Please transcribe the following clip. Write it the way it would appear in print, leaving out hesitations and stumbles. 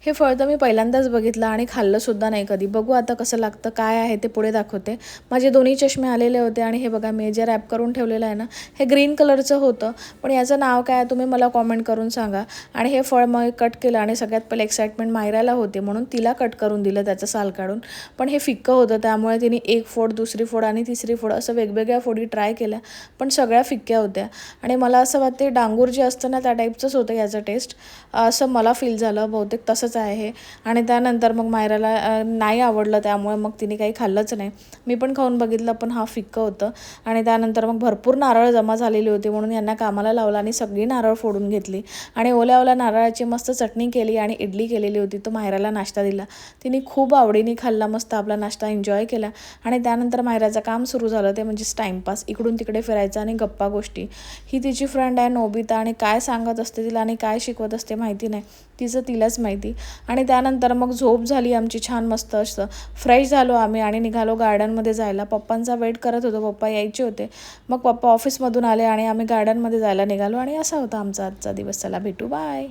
हे फळ तर मी पहिल्यांदाच बघितलं आणि खाल्लंसुद्धा नाही कधी. बघू आता कसं लागतं, काय आहे ते पुढे दाखवते. माझे दोन्ही चष्मे आलेले होते आणि हे बघा मी जे रॅप करून ठेवलेलं आहे ना, हे ग्रीन कलरचं होतं. पण याचं नाव काय आहे तुम्ही मला कॉमेंट करून सांगा. आणि हे फळ मग कट केलं आणि सगळ्यात पहिले एक्साइटमेंट मायराला होती म्हणून तिला कट करून दिलं त्याचं साल काढून. पण हे फिक्कं होतं त्यामुळे तिने एक फोड, दुसरी फोड आणि तिसरी फोड असं वेगवेगळ्या फोडी ट्राय केल्या. पण सगळ्या फिक्क्या होत्या आणि मला असं वाटते डांगूर जे असतं ना त्या टाईपचंच होतं याचं टेस्ट, असं मला फील झालं. बहुतेक तसंच आहे हे. आणि त्यानंतर मग मायराला नाही आवडलं त्यामुळे मग तिने काही खाल्लंच नाही. मी पण खाऊन बघितलं पण हा फिक्कं होतं. आणि त्यानंतर मग भरपूर नारळ जमा झालेली होती म्हणून यांना कामाला लावलं आणि सगळी नारळ फोडून घेतली आणि ओल्या ओल्या नारळाची मस्त चटणी केली आणि इडली केलेली होती. तो मायराला नाश्ता दिला. तिने खूप आवडीने खाल्ला, मस्त आपला नाश्ता एन्जॉय केला. आणि त्यानंतर मायराचं काम सुरू झालं ते म्हणजेच टाईमपास, इकडून तिकडे फिरायचं आणि गप्पा गोष्टी. ही तिची फ्रेंड आहे नोबिता आणि काय सांगत असते तिला आणि काय शिकवत असते माहिती नाही, तिचं तिलाच माहिती. आणि त्यानंतर मग झोप झाली आमची छान मस्त असं. फ्रेश झालो आम्ही आणि निघालो गार्डनमध्ये जायला. पप्पांचा वेट करत होतो, पप्पा यायचे होते. मग पप्पा ऑफिसमधून आले आणि आम्ही गार्डनमध्ये जायला निघालो आणि असा होता आमचा आजचा दिवस. चला भेटू, बाय.